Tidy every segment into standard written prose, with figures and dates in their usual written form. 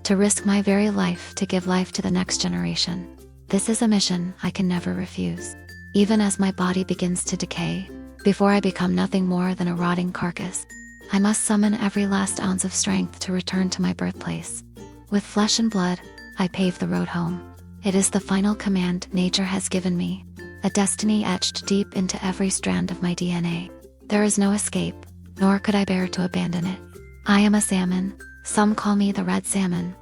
to risk my very life to give life to the next generation. This is a mission I can never refuse. Even as my body begins to decay, before I become nothing more than a rotting carcass, I must summon every last ounce of strength to return to my birthplace. With flesh and blood, I pave the road home. It is the final command nature has given me, a destiny etched deep into every strand of my DNA. There is no escape, nor could I bear to abandon it. I am a salmon, some call me the red salmon.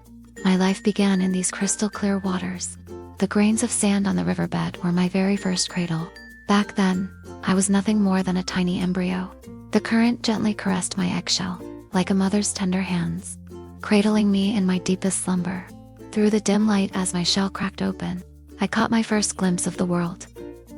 My life began in these crystal clear waters. The grains of sand on the riverbed were my very first cradle. Back then, I was nothing more than a tiny embryo. The current gently caressed my eggshell, like a mother's tender hands, cradling me in my deepest slumber. Through the dim light as my shell cracked open, I caught my first glimpse of the world.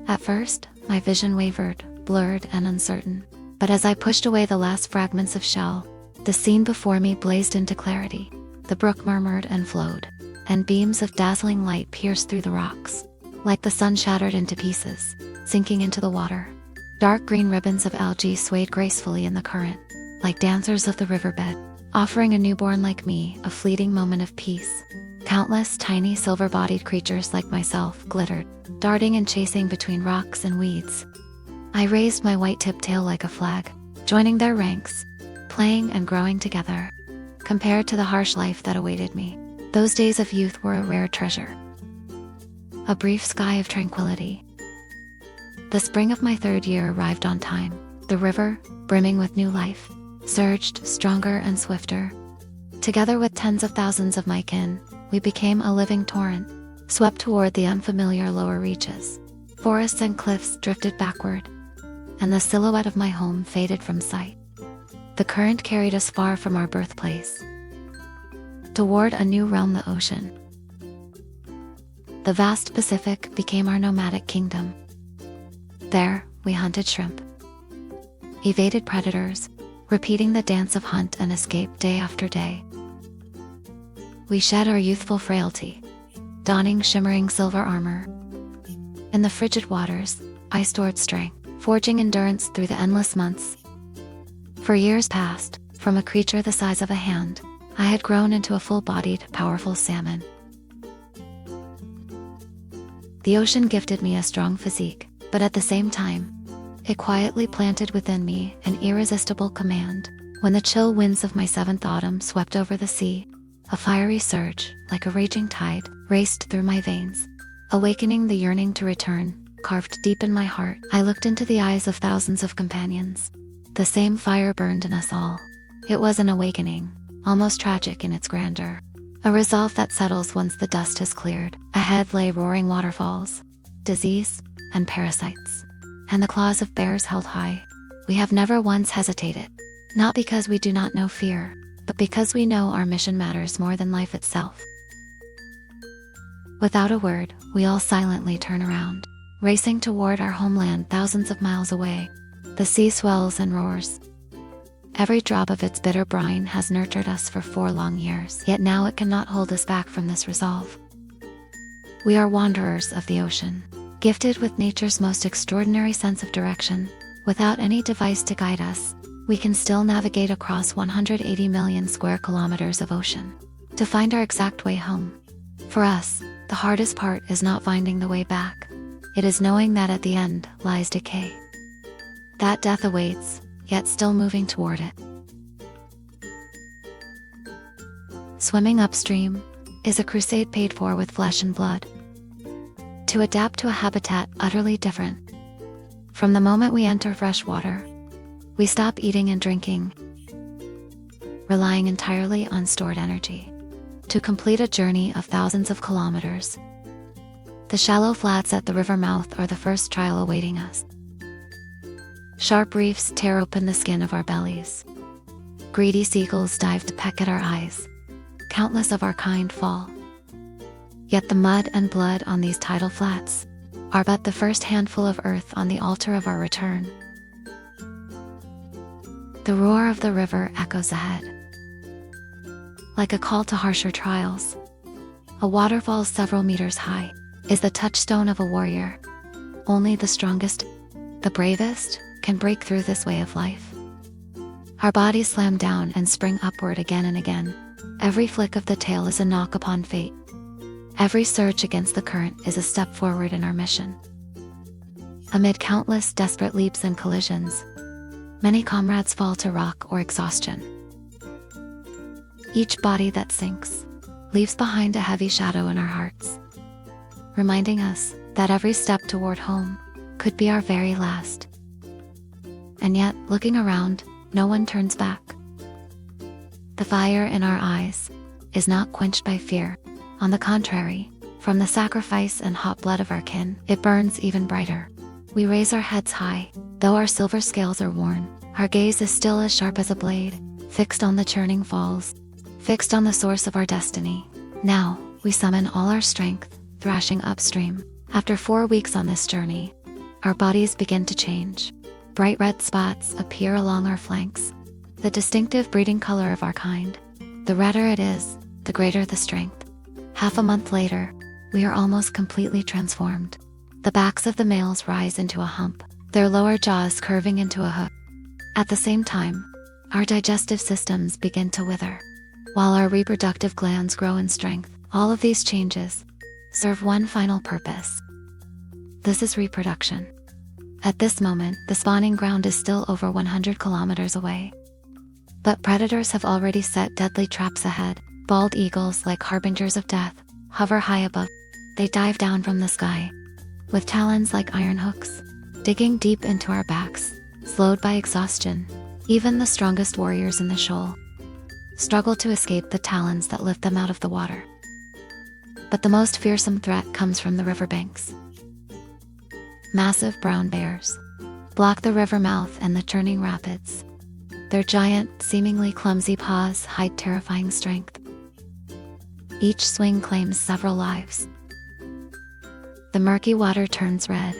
At first, my vision wavered, blurred and uncertain. But as I pushed away the last fragments of shell, the scene before me blazed into clarity. The brook murmured and flowed, and beams of dazzling light pierced through the rocks. Like the sun shattered into pieces, sinking into the water. Dark green ribbons of algae swayed gracefully in the current, like dancers of the riverbed, offering a newborn like me a fleeting moment of peace. Countless tiny silver-bodied creatures like myself glittered, darting and chasing between rocks and weeds. I raised my white-tipped tail like a flag, joining their ranks, playing and growing together. Compared to the harsh life that awaited me, those days of youth were a rare treasure. A brief sky of tranquility. The spring of my 3rd year arrived on time. The river, brimming with new life, surged stronger and swifter. Together with tens of thousands of my kin, we became a living torrent, swept toward the unfamiliar lower reaches. Forests and cliffs drifted backward, and the silhouette of my home faded from sight. The current carried us far from our birthplace, toward a new realm, the ocean. The vast Pacific became our nomadic kingdom. There, we hunted shrimp, evaded predators, repeating the dance of hunt and escape day after day. We shed our youthful frailty, donning shimmering silver armor. In the frigid waters, I stored strength, forging endurance through the endless months. For years past, from a creature the size of a hand, I had grown into a full-bodied, powerful salmon. The ocean gifted me a strong physique, but at the same time, it quietly planted within me an irresistible command. When the chill winds of my 7th autumn swept over the sea, a fiery surge, like a raging tide, raced through my veins, awakening the yearning to return. Carved deep in my heart, I looked into the eyes of thousands of companions. The same fire burned in us all. It was an awakening, almost tragic in its grandeur. A resolve that settles once the dust has cleared. Ahead lay roaring waterfalls, disease, and parasites, and the claws of bears held high. We have never once hesitated, not because we do not know fear, but because we know our mission matters more than life itself. Without a word, we all silently turn around, racing toward our homeland thousands of miles away. The sea swells and roars. Every drop of its bitter brine has nurtured us for 4 long years, yet now it cannot hold us back from this resolve. We are wanderers of the ocean, gifted with nature's most extraordinary sense of direction. Without any device to guide us, we can still navigate across 180 million square kilometers of ocean to find our exact way home. For us, the hardest part is not finding the way back. It is knowing that at the end lies decay. That death awaits, yet still moving toward it. Swimming upstream is a crusade paid for with flesh and blood, to adapt to a habitat utterly different. From the moment we enter fresh water, we stop eating and drinking, relying entirely on stored energy, to complete a journey of thousands of kilometers. The shallow flats at the river mouth are the first trial awaiting us. Sharp reefs tear open the skin of our bellies. Greedy seagulls dive to peck at our eyes. Countless of our kind fall. Yet the mud and blood on these tidal flats are but the first handful of earth on the altar of our return. The roar of the river echoes ahead, like a call to harsher trials. A waterfall several meters high is the touchstone of a warrior. Only the strongest, the bravest, can break through this way of life. Our bodies slam down and spring upward again and again, Every flick of the tail is a knock upon fate. Every surge against the current is a step forward in our mission. Amid countless desperate leaps and collisions, many comrades fall to rock or exhaustion. Each body that sinks leaves behind a heavy shadow in our hearts, reminding us that every step toward home could be our very last. And yet, looking around, no one turns back. The fire in our eyes is not quenched by fear. On the contrary, from the sacrifice and hot blood of our kin, it burns even brighter. We raise our heads high, though our silver scales are worn. Our gaze is still as sharp as a blade, fixed on the churning falls, fixed on the source of our destiny. Now, we summon all our strength, thrashing upstream. After 4 weeks on this journey, our bodies begin to change. Bright red spots appear along our flanks, the distinctive breeding color of our kind. The redder it is, the greater the strength. Half a month later, we are almost completely transformed. The backs of the males rise into a hump, their lower jaws curving into a hook. At the same time, our digestive systems begin to wither, while our reproductive glands grow in strength. All of these changes serve one final purpose. This is reproduction. At this moment, the spawning ground is still over 100 kilometers away. But predators have already set deadly traps ahead. Bald eagles, like harbingers of death, hover high above. They dive down from the sky, with talons like iron hooks, digging deep into our backs. Slowed by exhaustion, even the strongest warriors in the shoal struggle to escape the talons that lift them out of the water. But the most fearsome threat comes from the riverbanks. Massive brown bears block the river mouth and the churning rapids. Their giant, seemingly clumsy paws hide terrifying strength. Each swing claims several lives. The murky water turns red.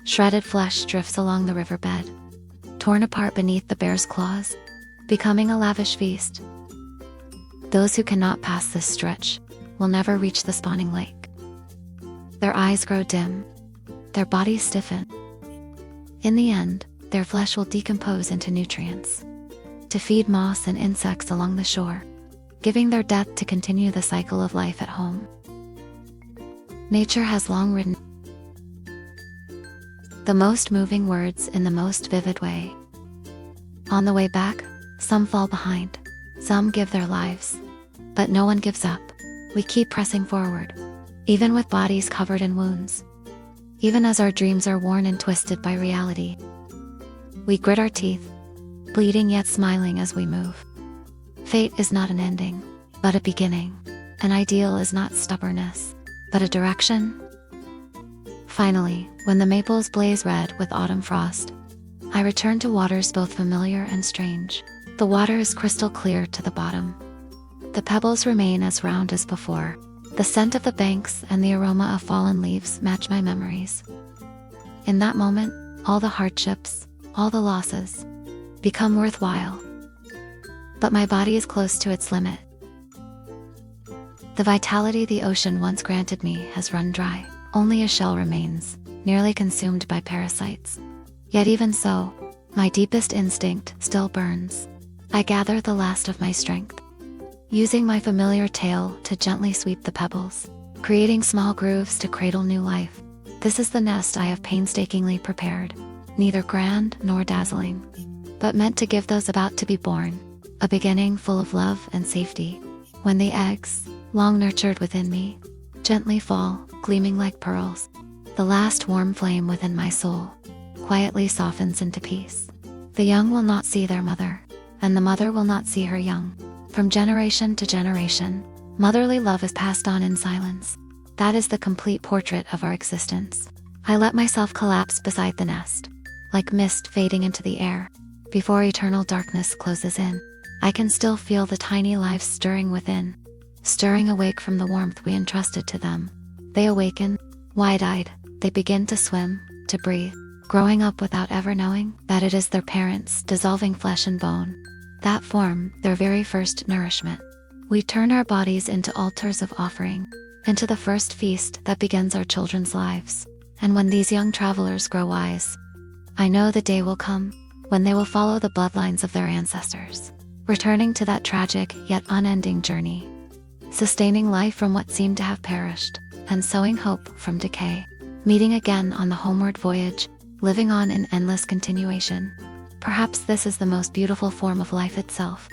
Shredded flesh drifts along the riverbed, torn apart beneath the bear's claws, becoming a lavish feast. Those who cannot pass this stretch will never reach the spawning lake. Their eyes grow dim, their bodies stiffen. In the end, their flesh will decompose into nutrients to feed moss and insects along the shore, giving their death to continue the cycle of life at home. Nature has long written the most moving words in the most vivid way. On the way back, some fall behind, some give their lives, but no one gives up. We keep pressing forward, even with bodies covered in wounds, even as our dreams are worn and twisted by reality. We grit our teeth, bleeding yet smiling as we move. Fate is not an ending, but a beginning. An ideal is not stubbornness, but a direction. Finally, when the maples blaze red with autumn frost, I return to waters both familiar and strange. The water is crystal clear to the bottom. The pebbles remain as round as before. The scent of the banks and the aroma of fallen leaves match my memories. In that moment, all the hardships, all the losses, become worthwhile. But my body is close to its limit. The vitality the ocean once granted me has run dry. Only a shell remains, nearly consumed by parasites. Yet even so, my deepest instinct still burns. I gather the last of my strength, using my familiar tail to gently sweep the pebbles, creating small grooves to cradle new life. This is the nest I have painstakingly prepared, neither grand nor dazzling, but meant to give those about to be born a beginning full of love and safety. When the eggs, long nurtured within me, gently fall, gleaming like pearls, the last warm flame within my soul quietly softens into peace. The young will not see their mother, and the mother will not see her young. From generation to generation, motherly love is passed on in silence. That is the complete portrait of our existence. I let myself collapse beside the nest, like mist fading into the air. Before eternal darkness closes in, I can still feel the tiny lives stirring within, stirring awake from the warmth we entrusted to them. They awaken, wide-eyed. They begin to swim, to breathe, growing up without ever knowing that it is their parents dissolving flesh and bone that form their very first nourishment. We turn our bodies into altars of offering, into the first feast that begins our children's lives. And when these young travelers grow wise, I know the day will come when they will follow the bloodlines of their ancestors, returning to that tragic yet unending journey, sustaining life from what seemed to have perished, and sowing hope from decay, meeting again on the homeward voyage, living on in endless continuation. Perhaps this is the most beautiful form of life itself,